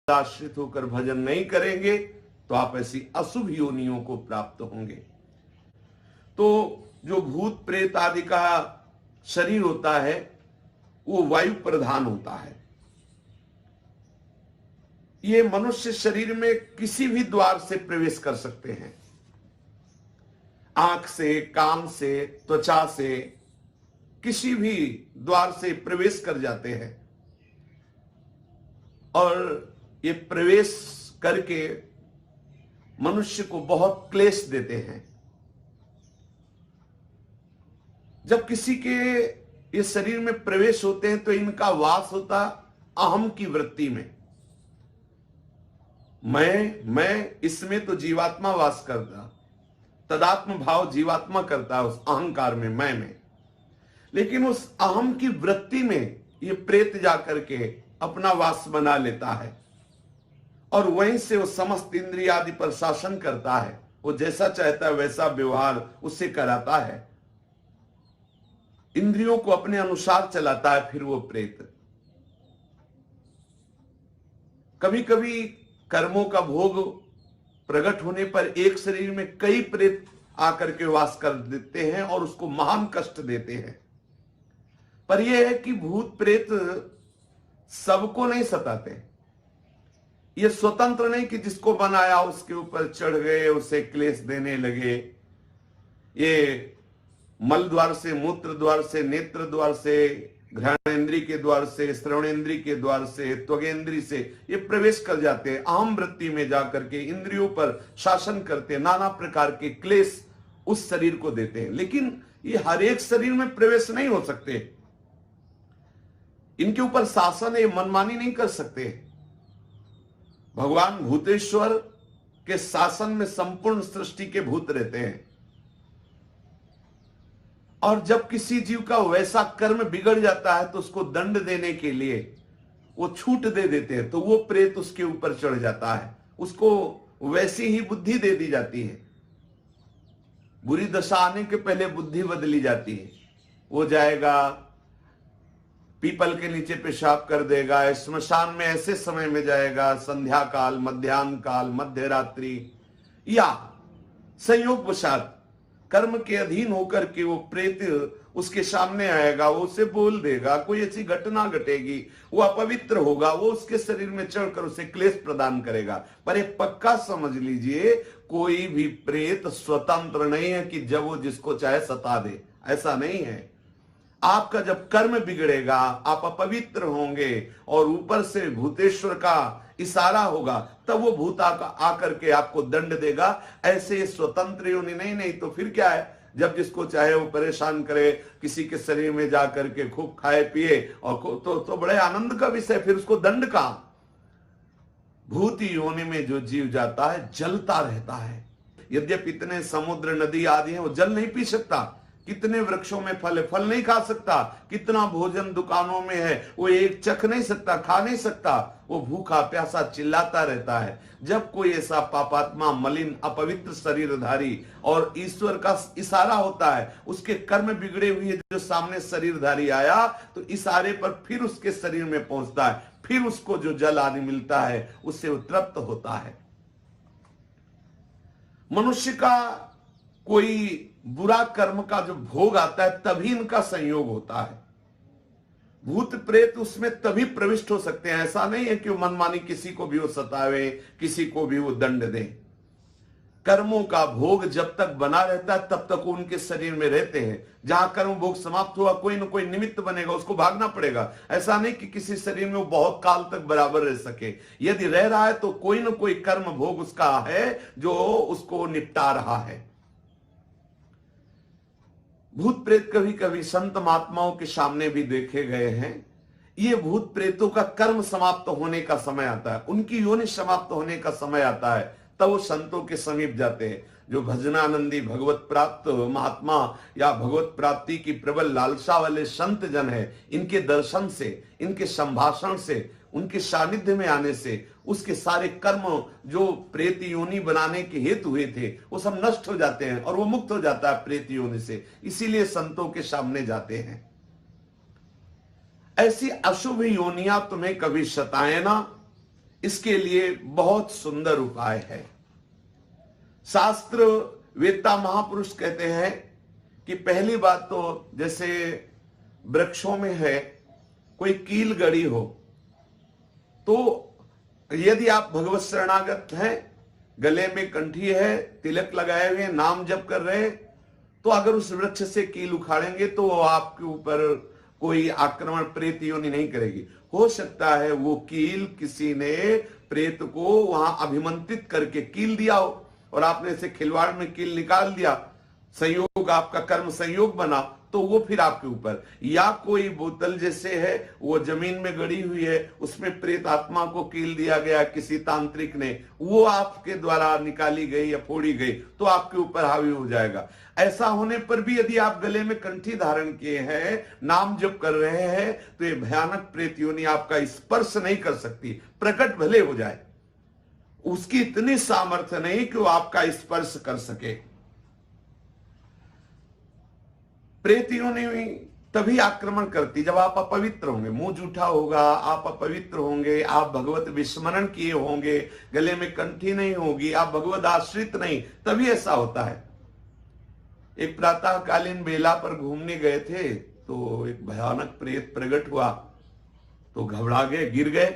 आश्रित होकर भजन नहीं करेंगे तो आप ऐसी अशुभ योनियों को प्राप्त होंगे। तो जो भूत प्रेत आदि का शरीर होता है वो वायु प्रधान होता है। ये मनुष्य शरीर में किसी भी द्वार से प्रवेश कर सकते हैं, आंख से, कान से, त्वचा से, किसी भी द्वार से प्रवेश कर जाते हैं और ये प्रवेश करके मनुष्य को बहुत क्लेश देते हैं। जब किसी के ये शरीर में प्रवेश होते हैं तो इनका वास होता अहम की वृत्ति में। मैं इसमें तो जीवात्मा वास करता, तदात्म भाव जीवात्मा करता है उस अहंकार में, मैं में। लेकिन उस अहम की वृत्ति में ये प्रेत जाकर के अपना वास बना लेता है और वहीं से वो समस्त इंद्रिय आदि पर शासन करता है। वो जैसा चाहता है वैसा व्यवहार उससे कराता है, इंद्रियों को अपने अनुसार चलाता है। फिर वो प्रेत कभी कभी कर्मों का भोग प्रकट होने पर एक शरीर में कई प्रेत आकर के वास कर देते हैं और उसको महान कष्ट देते हैं। पर यह है कि भूत प्रेत सबको नहीं सताते। ये स्वतंत्र नहीं कि जिसको बनाया उसके ऊपर चढ़ गए, उसे क्लेश देने लगे। ये मल द्वार से, मूत्र द्वार से, नेत्र द्वार से, घ्राणेन्द्रिय के द्वार से, श्रवणेन्द्रिय के द्वार से, त्वगेन्द्रिय से ये प्रवेश कर जाते हैं। अहम वृत्ति में जाकर के इंद्रियों पर शासन करते, नाना प्रकार के क्लेश उस शरीर को देते हैं। लेकिन ये हर एक शरीर में प्रवेश नहीं हो सकते, इनके ऊपर शासन ये मनमानी नहीं कर सकते। भगवान भूतेश्वर के शासन में संपूर्ण सृष्टि के भूत रहते हैं और जब किसी जीव का वैसा कर्म बिगड़ जाता है तो उसको दंड देने के लिए वो छूट दे देते हैं, तो वो प्रेत उसके ऊपर चढ़ जाता है, उसको वैसी ही बुद्धि दे दी जाती है। बुरी दशा आने के पहले बुद्धि बदली जाती है। वो जाएगा, पीपल के नीचे पेशाब कर देगा, श्मशान में ऐसे समय में जाएगा, संध्या काल, मध्याह्न काल, मध्य रात्रि, या संयोग वशात कर्म के अधीन होकर के वो प्रेत उसके सामने आएगा, वो उसे बोल देगा, कोई ऐसी घटना घटेगी, वो अपवित्र होगा, वो उसके शरीर में चढ़कर उसे क्लेश प्रदान करेगा। पर एक पक्का समझ लीजिए, कोई भी प्रेत स्वतंत्र नहीं है कि जब वो जिसको चाहे सता दे, ऐसा नहीं है। आपका जब कर्म बिगड़ेगा, आप अपवित्र होंगे और ऊपर से भूतेश्वर का इशारा होगा, तब वो भूत आकर के आपको दंड देगा। ऐसे स्वतंत्र योनि नहीं तो फिर क्या है, जब जिसको चाहे वो परेशान करे, किसी के शरीर में जाकर के खूब खाए पिए और तो बड़े आनंद का विषय, फिर उसको दंड का। भूत योनि में जो जीव जाता है जलता रहता है। यद्यपि इतने समुद्र नदी आदि हैं, वो जल नहीं पी सकता, कितने वृक्षों में फल है, फल नहीं खा सकता, कितना भोजन दुकानों में है, वो एक चख नहीं सकता, खा नहीं सकता, वो भूखा प्यासा चिल्लाता रहता है। जब कोई ऐसा पापात्मा, मलिन, अपवित्र शरीरधारी और ईश्वर का इशारा होता है, उसके कर्म बिगड़े हुए जो सामने शरीरधारी आया, तो इशारे पर फिर उसके शरीर में पहुंचता है, फिर उसको जो जल आदि मिलता है उससे वो तृप्त होता है। मनुष्य का कोई बुरा कर्म का जो भोग आता है तभी इनका संयोग होता है। भूत प्रेत उसमें तभी प्रविष्ट हो सकते हैं। ऐसा नहीं है कि वो मनमानी किसी को भी वो सतावे, किसी को भी वो दंड दे। कर्मों का भोग जब तक बना रहता है तब तक उनके शरीर में रहते हैं। जहां कर्म भोग समाप्त हुआ, कोई ना कोई निमित्त बनेगा, उसको भागना पड़ेगा। ऐसा नहीं कि किसी शरीर में वो बहुत काल तक बराबर रह सके। यदि रह रहा है तो कोई ना कोई कर्म भोग उसका है जो उसको निपटा रहा है। भूत प्रेत कभी कभी संत महात्माओं के सामने भी देखे गए हैं। ये भूत प्रेतों का कर्म समाप्त होने का समय आता है, उनकी योनि समाप्त होने का समय आता है, तब वो संतों के समीप जाते हैं। जो भजनानंदी, भगवत प्राप्त महात्मा या भगवत प्राप्ति की प्रबल लालसा वाले संत जन है, इनके दर्शन से, इनके संभाषण से, उनके सानिध्य में आने से उसके सारे कर्म जो प्रेत योनि बनाने के हेतु हुए थे वो सब नष्ट हो जाते हैं और वो मुक्त हो जाता है प्रेत योनि से। इसीलिए संतों के सामने जाते हैं। ऐसी अशुभ योनियां तुम्हें कभी सताए ना, इसके लिए बहुत सुंदर उपाय है। शास्त्र वेत्ता महापुरुष कहते हैं कि पहली बात तो जैसे वृक्षों में है कोई कील गड़ी हो, तो यदि आप भगवत शरणागत हैं, गले में कंठी है, तिलक लगाए हुए, नाम जप कर रहे हैं, तो अगर उस वृक्ष से कील उखाड़ेंगे तो वो आपके ऊपर कोई आक्रमण प्रेत योनि नहीं करेगी। हो सकता है वो कील किसी ने प्रेत को वहां अभिमंत्रित करके कील दिया हो और आपने इसे खिलवाड़ में कील निकाल दिया, संयोग आपका कर्म संयोग बना, तो वो फिर आपके ऊपर। या कोई बोतल जैसे है वो जमीन में गड़ी हुई है, उसमें प्रेत आत्मा को कील दिया गया किसी तांत्रिक ने, वो आपके द्वारा निकाली गई या फोड़ी गई तो आपके ऊपर हावी हो जाएगा। ऐसा होने पर भी यदि आप गले में कंठी धारण किए हैं, नाम जप कर रहे हैं, तो ये भयानक प्रेत योनि आपका स्पर्श नहीं कर सकती, प्रकट भले हो जाए, उसकी इतनी सामर्थ्य नहीं कि वो आपका स्पर्श कर सके। प्रेत योनि तभी आक्रमण करती जब आप अपवित्र होंगे, मुंह जूठा होगा, आप अपवित्र होंगे, आप भगवत विस्मरण किए होंगे, गले में कंठी नहीं होगी, आप भगवत आश्रित नहीं, तभी ऐसा होता है। एक प्रातःकालीन बेला पर घूमने गए थे तो एक भयानक प्रेत प्रकट हुआ, तो घबरा गए, गिर गए।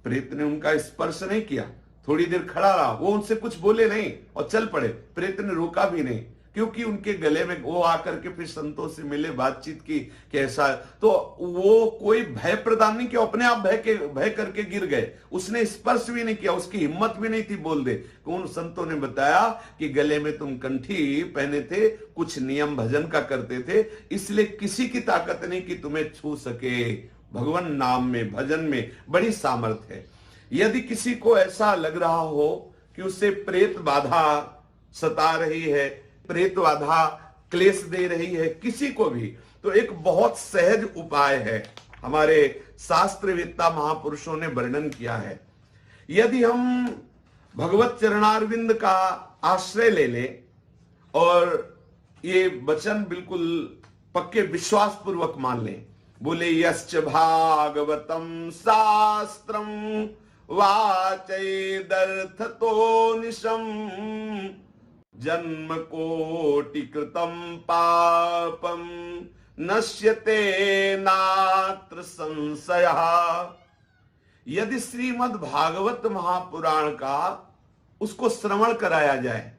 प्रेत ने उनका स्पर्श नहीं किया, थोड़ी देर खड़ा रहा, वो उनसे कुछ बोले नहीं और चल पड़े। प्रेत ने रोका भी नहीं, क्योंकि उनके गले में वो आकर के फिर संतों से मिले, बातचीत की कैसा, तो वो कोई भय प्रदान नहीं किया, अपने आप भय करके गिर गए, उसने स्पर्श भी नहीं किया, उसकी हिम्मत भी नहीं थी बोल दे। उन संतों ने बताया कि गले में तुम कंठी पहने थे, कुछ नियम भजन का करते थे, इसलिए किसी की ताकत नहीं कि तुम्हें छू सके। भगवान नाम में, भजन में बड़ी सामर्थ्य है। यदि किसी को ऐसा लग रहा हो कि उसे प्रेत बाधा सता रही है, प्रेत बाधा क्लेश दे रही है किसी को भी, तो एक बहुत सहज उपाय है, हमारे शास्त्रवेत्ता महापुरुषों ने वर्णन किया है। यदि हम भगवत चरणारविंद का आश्रय ले लें और ये वचन बिल्कुल पक्के विश्वास पूर्वक मान लें, बोले यश्च भागवतम शास्त्रम वाचैदर्थतो निशम जन्म कोटि कृतम पापम नश्यते नात्र संशयः। यदि श्रीमद् भागवत महापुराण का उसको श्रवण कराया जाए,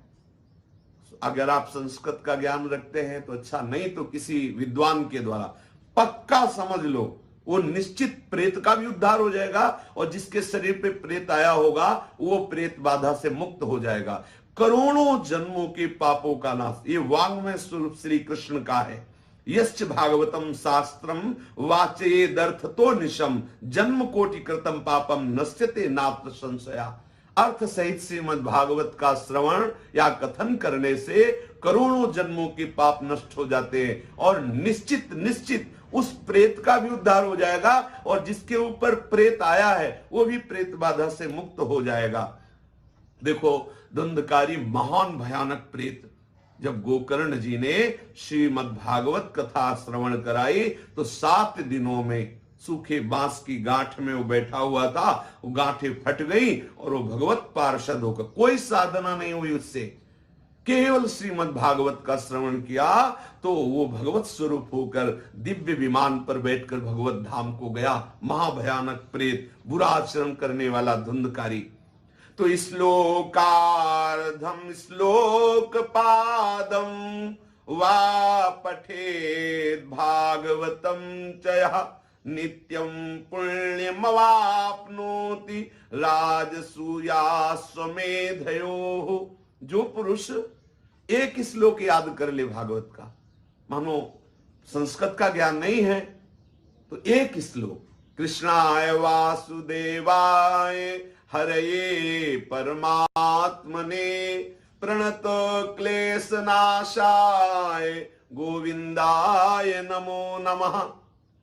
अगर आप संस्कृत का ज्ञान रखते हैं तो अच्छा, नहीं तो किसी विद्वान के द्वारा पक्का समझ लो, वो निश्चित प्रेत का भी उद्धार हो जाएगा और जिसके शरीर पे प्रेत आया होगा वो प्रेत बाधा से मुक्त हो जाएगा। करोड़ों जन्मों के पापों का नाश, ये वांग्मय स्वरूप श्री कृष्ण का है। यश्च भागवतम शास्त्रम वाचेदर्थतो निशम जन्म कोटि कृतम पापम नश्यते नात्र संशया। अर्थ सहित श्रीमद् भागवत का श्रवण या कथन करने से करोड़ों जन्मों के पाप नष्ट हो जाते हैं और निश्चित निश्चित उस प्रेत का भी उद्धार हो जाएगा और जिसके ऊपर प्रेत आया है वो भी प्रेत बाधा से मुक्त हो जाएगा। देखो, धुंधकारी महान भयानक प्रेत, जब गोकर्ण जी ने श्रीमद् भागवत कथा श्रवण कराई तो 7 दिनों में सूखे बांस की गांठ में वो बैठा हुआ था, वो गांठें फट गई और वो भगवत पार्षद होकर, कोई साधना नहीं हुई उससे, केवल श्रीमद् भागवत का श्रवण किया तो वो भगवत स्वरूप होकर दिव्य विमान पर बैठकर भगवत धाम को गया। महाभयानक प्रेत, बुरा आचरण करने वाला धुंधकारी। तो श्लोकार्धम श्लोक पादम वा पठेद भागवतम चया नित्यम पुण्यमवाप्नोति राजसूया स्वमेधयो। जो पुरुष एक श्लोक याद कर ले भागवत का, मानो संस्कृत का ज्ञान नहीं है, तो एक श्लोक, कृष्णाय वासुदेवाय हरये परमात्मने प्रणत क्लेशनाशाय गोविंदाय नमो नमः।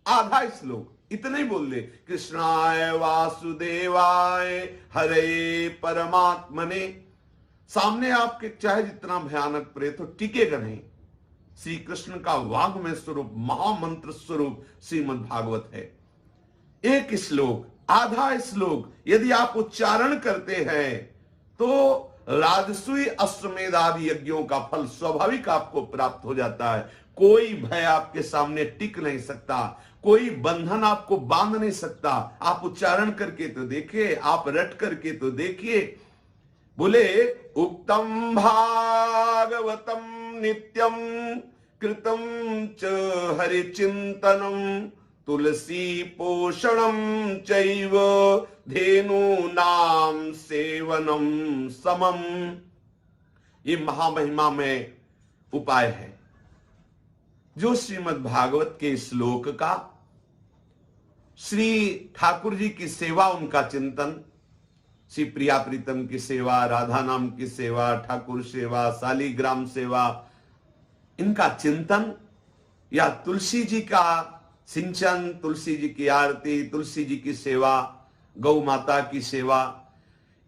आधा श्लोक इतना ही बोल दे, कृष्णाय वासुदेवाय हरये परमात्मने। सामने आपके चाहे जितना भयानक प्रेत हो टिकेगा नहीं। श्री कृष्ण का वाग्मय स्वरूप, महामंत्र स्वरूप श्रीमद् भागवत है। एक श्लोक आधा श्लोक यदि आप उच्चारण करते हैं तो राजसूय अश्वमेध आदि यज्ञों का फल स्वाभाविक आपको प्राप्त हो जाता है। कोई भय आपके सामने टिक नहीं सकता, कोई बंधन आपको बांध नहीं सकता। आप उच्चारण करके तो देखिए, आप रट करके तो देखिए। बोले उक्तम भागवतम नित्यम कृतम च हरिचिंतनम तुलसी पोषणम चैव धेनु नाम सेवनम समम। ये महामहिमा में उपाय है जो श्रीमद् भागवत के श्लोक का, श्री ठाकुर जी की सेवा, उनका चिंतन, श्री प्रिया प्रीतम की सेवा, राधा नाम की सेवा, ठाकुर सेवा, शालिग्राम सेवा, इनका चिंतन, या तुलसी जी का सिंचन, तुलसी जी की आरती, तुलसी जी की सेवा, गौ माता की सेवा,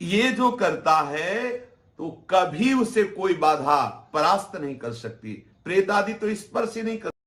ये जो करता है तो कभी उसे कोई बाधा परास्त नहीं कर सकती। प्रेत आदि तो स्पर्श ही नहीं कर